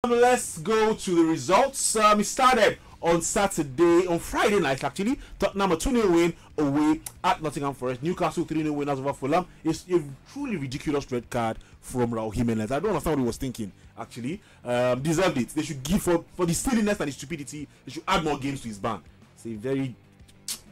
Let's go to the results. It started on Friday night actually. Tottenham a 2-0 win away at Nottingham Forest. Newcastle 3-0 winners over Fulham. It's a truly ridiculous red card from 𝐕𝐍𝐻𝐈𝐍𝐿. I don't understand what he was thinking actually. Deserved it. They should give for the silliness and the stupidity. They should add more games to his ban. It's a very...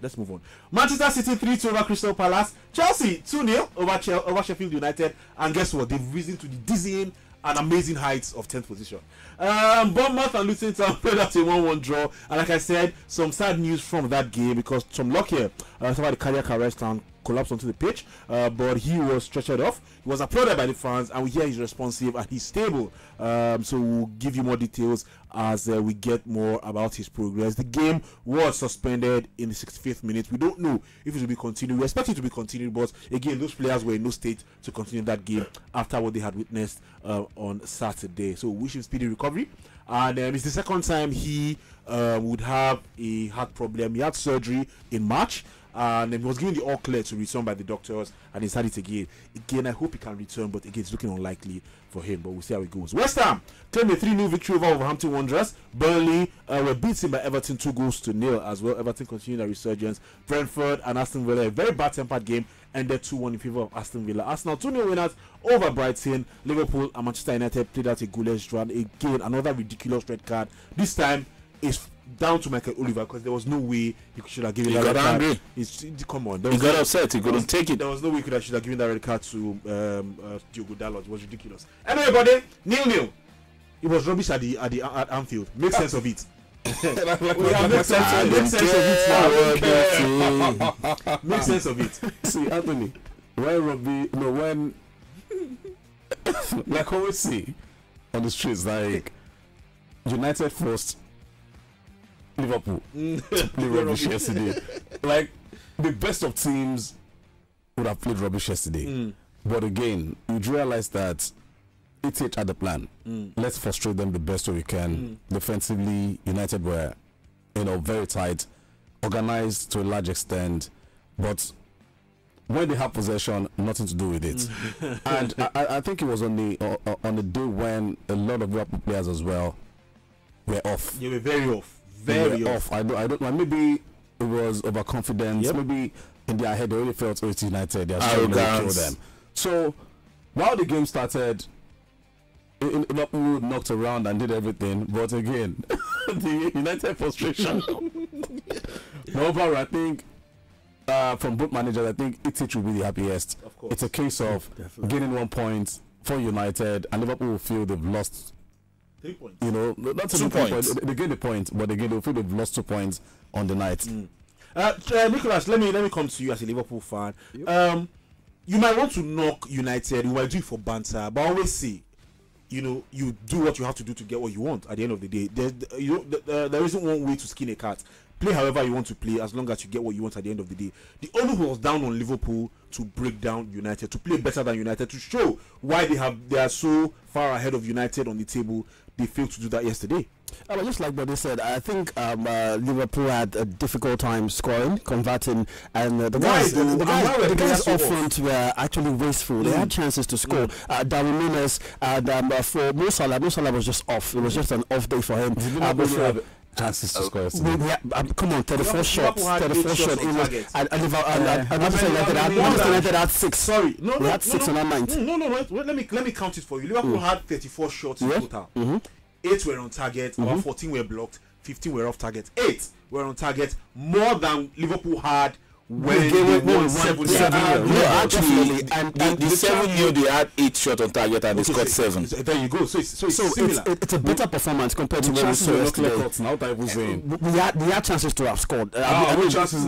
Let's move on. Manchester City 3-2 over Crystal Palace. Chelsea 2-0 over Sheffield United. And guess what? They've risen to the dizzying and amazing heights of 10th position. Bournemouth and Luton Town played out a 1-1 draw. And like I said, some sad news from that game because Tom Lockyer suffered a cardiac arrest and collapsed onto the pitch. But he was stretchered off. He was applauded by the fans, and we hear he's responsive and he's stable. So we'll give you more details as we get more about his progress. The game was suspended in the 65th minute. We don't know if it will be continued. We expect it to be continued, but again, those players were in no state to continue that game after what they had witnessed on Saturday. So we wish him speedy recovery. And it's the second time he would have a heart problem. He had surgery in March. And he was given the all clear to return by the doctors, and he's had it again. Again, I hope he can return, but again, it's looking unlikely for him. But we'll see how it goes. West Ham claimed a 3-0 victory over Wolverhampton Wanderers. Burnley were beaten by Everton 2-0 as well. Everton continued their resurgence. Brentford and Aston Villa, a very bad-tempered game, ended 2-1 in favour of Aston Villa. Arsenal 2-0 winners over Brighton. Liverpool and Manchester United played out a goalless draw. Again, another ridiculous red card. This time, it's down to Michael Oliver because there was no way he should have given that red card. He got angry. Come on. He got upset. He couldn't take it. There was no way he should have given that red card to Diogo Dalot. It was ridiculous. Anyway, buddy, 0-0. It was rubbish at Anfield. Make sense of it. Make sense of it. See, Anthony, when like always see on the streets, like United first. Liverpool played rubbish yesterday. Like the best of teams would have played rubbish yesterday. But again, you'd realize that 𝐻𝐻 had the plan. Let's frustrate them the best way we can. Defensively, United were, very tight, organized to a large extent, but when they have possession, nothing to do with it. And I think it was on the day when a lot of Liverpool players as well were off. They were very off. Very off. I don't know. Maybe it was overconfidence. Maybe in their head they already felt it's United. They're trying to kill them. So while the game started, Liverpool knocked around and did everything. But again, the United frustration. Moreover, I think from both managers, I think 𝐻𝐻 will be the happiest. Of course. It's a case of gaining 1 point for United, and Liverpool will feel they've lost. 3 points. Not 2 points. They gain the point, but again, they'll feel they've lost 2 points on the night. Nicholas, let me come to you as a Liverpool fan. You might want to knock United. You might do it for banter, but I always say, you do what you have to do to get what you want. At the end of the day, there isn't one way to skin a cat. Play however you want to play, as long as you get what you want at the end of the day. The only who was down on Liverpool to break down United, to play better than United, to show why they are so far ahead of United on the table. They failed to do that yesterday. But just like what they said, I think Liverpool had a difficult time scoring, converting, and the guys up front were actually wasteful. They had chances to score. Darwin Núñez and for Mo Salah was just off. It was just an off day for him. Chances to score. Come on, 34 shots. Manchester United had 6. Sorry, they had 6 on that night. No. Let me count it for you. Liverpool had 34 shots in total. 8 were on target. About 14 were blocked. 15 were off target. 8 were on target. More than Liverpool had when they won 7-0. Actually, and the 7-0 they had 8 shots on target and they scored 7. There you go. So it's similar. It's a better performance compared to what we saw yesterday. We had chances to have scored. Chances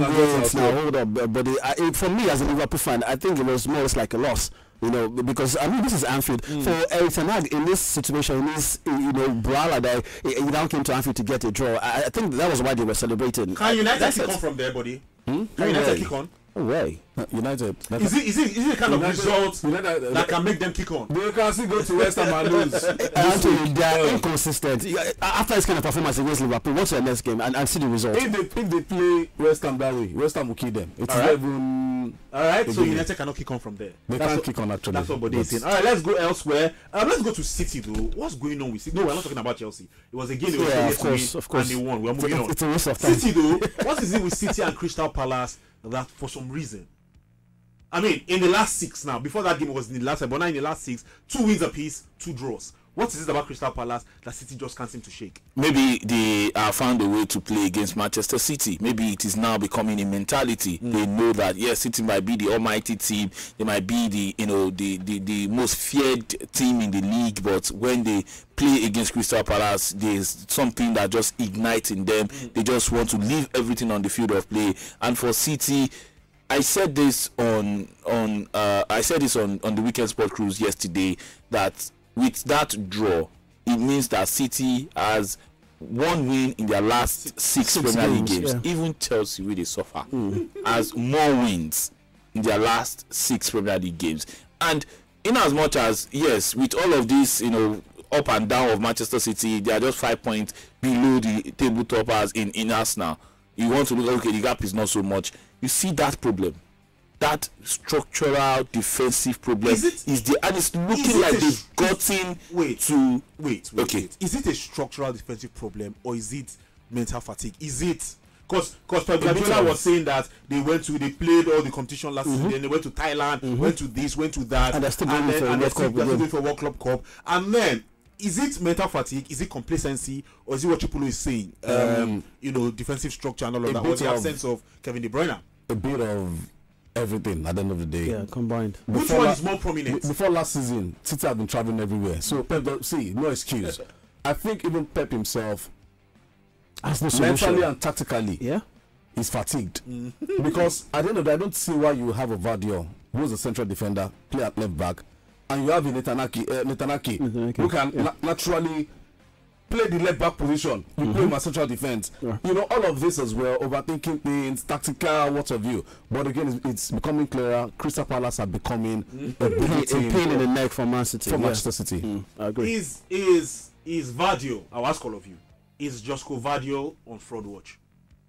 hold up, but for me as a Liverpool fan, I think it was more or less like a loss. Because this is Anfield. For 𝐻𝐻 𝐈𝐍𝐻 in this situation, in this brawler that he now came to Anfield to get a draw. I think that was why they were celebrating. Can United kick on from there, buddy? Can United kick on? No way. United. Is it the kind of result that can make them kick on? They can still go to West Ham and lose. Anthony, they are inconsistent. After this kind of performance against Liverpool, what's your next game and see the result? If they play West Ham that way, West Ham will kill them. It's all right. So United cannot kick on from there. They can't kick on actually. That's what Bode is saying. All right, let's go elsewhere. Let's go to City though. What's going on with City? No, we're not talking about Chelsea. It was a game they were of course, and they won. We're moving on. It's a waste of time. City though, what is it with City and Crystal Palace that for some reason? I mean, in the last 6 now, before that game was in the last 7, but now in the last 6, 2 wins apiece, 2 draws. What is it about Crystal Palace that City just can't seem to shake? Maybe they found a way to play against Manchester City. Maybe it is now becoming a mentality. They know that yes, City might be the almighty team. They might be the most feared team in the league. But when they play against Crystal Palace, there's something that just ignites in them. They just want to leave everything on the field of play. And for City, I said this on the Weekend Sport Cruise yesterday that with that draw, it means that City has 1 win in their last 6 Premier League games. Yeah. Even Chelsea, where they suffer, has more wins in their last 6 Premier League games. And in as much as, yes, with all of this, up and down of Manchester City, they are just 5 points below the table toppers in Arsenal. You want to look, okay, the gap is not so much. You see that problem. That structural defensive problem and it's looking like they've gotten wait. Is it a structural defensive problem or is it mental fatigue? Is it because Pep Guardiola was saying that they played all the competition last season, then they went to Thailand, went to this, went to that, and they're still going for World Club Cup, and then is it mental fatigue? Is it complacency, or is it what Chipolo is saying? Defensive structure and all of that, or the absence of Kevin De Bruyne? A bit of everything at the end of the day. Yeah, combined. Which one is more prominent? Before last season, City have been traveling everywhere. So Pep, no excuse. I think even Pep himself, mentally and tactically, is fatigued. Because at the end of the day, I don't see why you have a Vardiol, who is a central defender, play at left back, and you have a Netanaki, who can naturally play the left back position. You play my central defense. All of this as well, overthinking things, tactical, what have you. But again, it's becoming clearer. Crystal Palace are becoming a pain in the neck for Man City. For Manchester City. I agree. Is Vardiol, I'll ask all of you, is Josko Vardiol on fraud watch?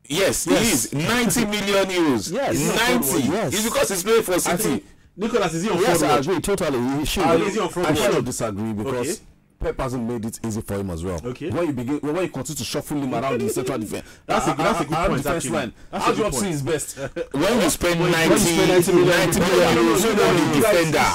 Yes, he is. 90 million euros. Yes. 90. Yes. It's because he's playing for City. Nicholas, is he on fraud watch? Yes, I agree. Totally. He should. I kind of disagree because Pep hasn't made it easy for him as well. Okay. When you continue to shuffle him around the central defense, that's a good point. Defense line. How do you see his best? When you spend 90 million euros on the defender,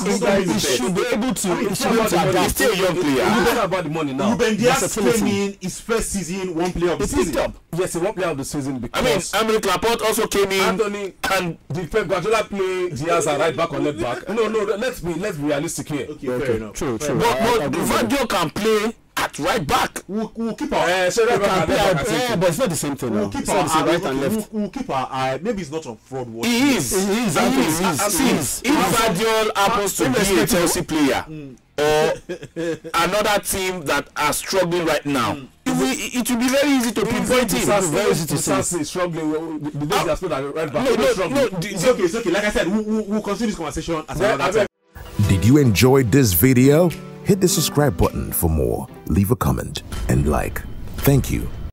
he should be able to. He's still a young player. You don't know about the money now. Ruben Dias came in his first season, 1 player of the season. Yes, 1 player of the season because Aymeric Laporte also came in. Anthony and did Pep Guardiola play Diaz at right back or left back? No. Let's be realistic here. Okay, fair enough. True. But Vardiol can play at right back. We'll keep our but it's not the same thing. We'll keep our right and left. We'll keep our eye. Maybe it's not on fraud watch. He is. If Vardiol happens to be a Chelsea player or another team that are struggling right now, it will be very easy to pinpoint him. Very easy to say. Struggling. The day they are still at right back. No. It's okay. Like I said, we'll continue this conversation at another time. Did you enjoy this video? Hit the subscribe button for more. Leave a comment and like. Thank you.